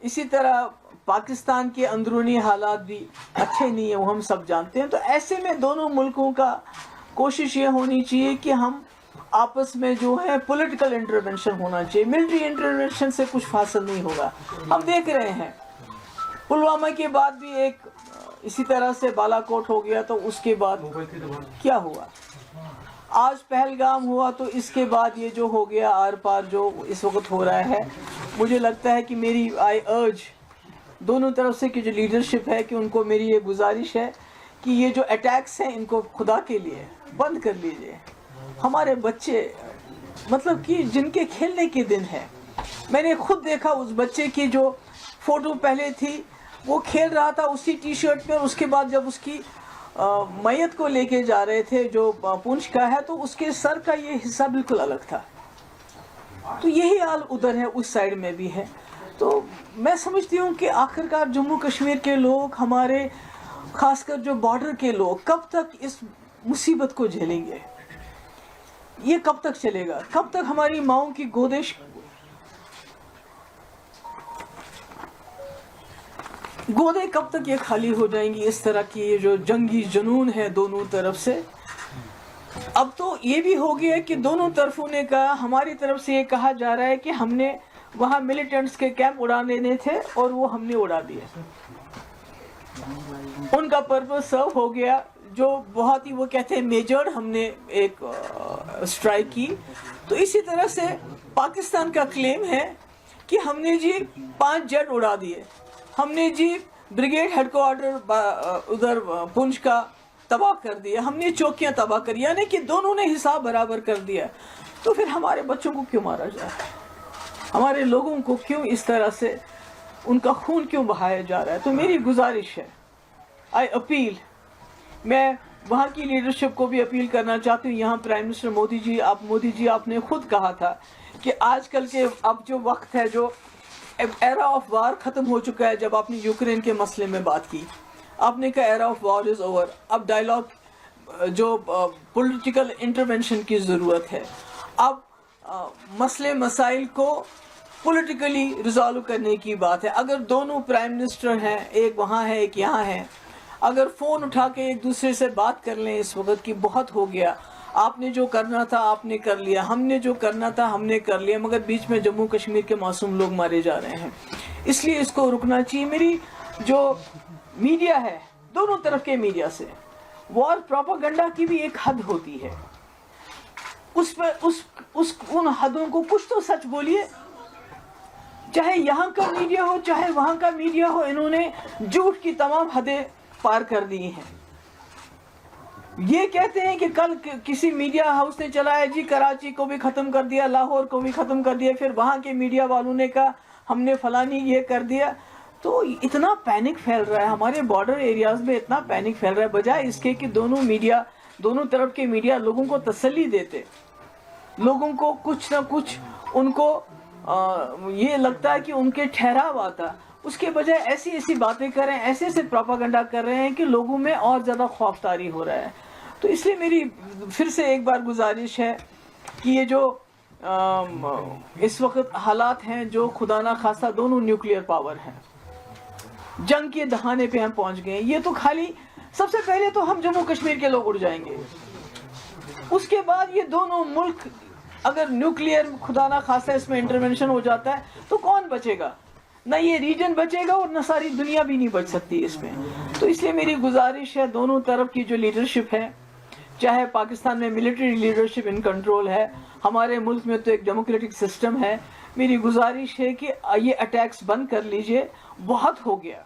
اسی طرح پاکستان کے اندرونی حالات بھی اچھے نہیں ہیں، وہ ہم سب جانتے ہیں. تو ایسے میں دونوں ملکوں کا کوشش یہ ہونی چاہیے کہ ہم آپس میں جو ہے پولیٹیکل انٹرونشن ہونا چاہیے. ملٹری انٹرونشن سے کچھ حاصل نہیں ہوگا. ہم دیکھ رہے ہیں پلوامہ کے بعد بھی ایک اسی طرح سے بالا کوٹ ہو گیا، تو اس کے بعد کیا ہوا؟ آج پہلگام ہوا، تو اس کے بعد یہ جو ہو گیا آر پار جو اس وقت ہو رہا ہے. مجھے لگتا ہے کہ میری آئی ارج دونوں طرف سے کہ جو لیڈرشپ ہے، کہ ان کو میری یہ گزارش ہے کہ یہ جو اٹیکس ہیں ان کو خدا کے لیے بند کر لیجئے. ہمارے بچے مطلب کہ جن کے کھیلنے کے دن ہے، میں نے خود دیکھا اس بچے کی جو فوٹو پہلے تھی، وہ کھیل رہا تھا اسی ٹی شرٹ میں، اس کے بعد جب اس کی میت کو لے کے جا رہے تھے جو پونچھ کا ہے، تو اس کے سر کا یہ حصہ بالکل الگ تھا. تو یہی حال ادھر ہے، اس سائڈ میں بھی ہے. تو میں سمجھتی ہوں کہ آخرکار جموں کشمیر کے لوگ، ہمارے خاص کر جو بارڈر کے لوگ، کب تک اس مصیبت کو جھیلیں گے؟ یہ کب تک چلے گا؟ کب تک ہماری ماؤں کی گودیں کب تک یہ خالی ہو جائیں گی؟ اس طرح کی یہ جو جنگی جنون ہے دونوں طرف سے. اب تو یہ بھی ہو گیا کہ دونوں طرفوں نے کہا، ہماری طرف سے یہ کہا جا رہا ہے کہ ہم نے وہاں ملیٹنٹس کے کیمپ اڑانے دینے تھے اور وہ ہم نے اڑا دیے. ان کا پرپس سرو ہو گیا. جو بہت ہی وہ کہتے ہیں میجر ہم نے ایک اسٹرائک کی. تو اسی طرح سے پاکستان کا کلیم ہے کہ ہم نے جی 5 جیٹ اڑا دیے، ہم نے جی بریگیڈ ہیڈ کوارٹر ادھر پونچھ کا تباہ کر دیا، ہم نے چوکیاں تباہ کر، یعنی کہ دونوں نے حساب برابر کر دیا. تو پھر ہمارے بچوں کو کیوں مارا جا رہا ہے؟ ہمارے لوگوں کو کیوں اس طرح سے ان کا خون کیوں بہایا جا رہا ہے؟ تو میری گزارش ہے، آئی اپیل، میں وہاں کی لیڈرشپ کو بھی اپیل کرنا چاہتی ہوں. یہاں پرائم منسٹر مودی جی آپ نے خود کہا تھا کہ آج کل کے اب جو وقت ہے، جو ایرا آف وار ختم ہو چکا ہے. جب آپ نے یوکرین کے مسئلے میں بات کی، آپ نے کہا era of war is over. اب ڈائلاگ جو پولیٹیکل انٹرونشن کی ضرورت ہے. اب مسائل کو پولیٹیکلی ریزالو کرنے کی بات ہے. اگر دونوں پرائم منسٹر ہیں، ایک وہاں ہے ایک یہاں ہے، اگر فون اٹھا کے ایک دوسرے سے بات کر لیں اس وقت کی بہت ہو گیا. آپ نے جو کرنا تھا آپ نے کر لیا، ہم نے جو کرنا تھا ہم نے کر لیا، مگر بیچ میں جموں کشمیر کے معصوم لوگ مارے جا رہے ہیں. اس لیے اس کو رکنا چاہیے. میری جو میڈیا ہے، دونوں طرف کے میڈیا سے وار پروپیگنڈا کی بھی ایک حد ہوتی ہے. اس پہ ان حدوں کو کچھ تو سچ بولیے. چاہے یہاں کا میڈیا ہو چاہے وہاں کا میڈیا ہو، انہوں نے جھوٹ کی تمام حدیں پار کر دی ہیں. یہ کہتے ہیں کہ کل کسی میڈیا ہاؤس نے چلایا جی کراچی کو بھی ختم کر دیا، لاہور کو بھی ختم کر دیا، پھر وہاں کے میڈیا والوں نے کہا ہم نے فلانی یہ کر دیا. تو اتنا پینک پھیل رہا ہے ہمارے بارڈر ایریاز میں، اتنا پینک پھیل رہا ہے، بجائے اس کے کہ دونوں طرف کے میڈیا لوگوں کو تسلی دیتے، لوگوں کو کچھ نہ کچھ ان کو یہ لگتا ہے کہ ان کے ٹھہراو آتا. اس کے بجائے ایسی باتیں کر رہے ہیں، ایسے پروپیگنڈا کر رہے ہیں کہ لوگوں میں اور زیادہ خوف طاری ہو رہا ہے. تو اس لیے میری پھر سے ایک بار گزارش ہے کہ یہ جو اس وقت حالات ہیں، جو خدا نہ خواستہ دونوں نیوکلیئر پاور ہیں، جنگ کے دہانے پہ ہم پہنچ گئے ہیں. یہ تو خالی سب سے پہلے تو ہم جموں کشمیر کے لوگ اڑ جائیں گے. اس کے بعد یہ دونوں ملک اگر نیوکلیئر خدا نہ خواستہ اس میں انٹرونشن ہو جاتا ہے تو کون بچے گا؟ نہ یہ ریجن بچے گا اور نہ ساری دنیا بھی نہیں بچ سکتی اس میں. تو اس لیے میری گزارش ہے دونوں طرف کی جو لیڈرشپ ہے، چاہے پاکستان میں ملٹری لیڈرشپ ان کنٹرول ہے، ہمارے ملک میں تو ایک ڈیموکریٹک سسٹم ہے. میری گزارش ہے کہ یہ اٹیکس بند کر لیجئے، بہت ہو گیا.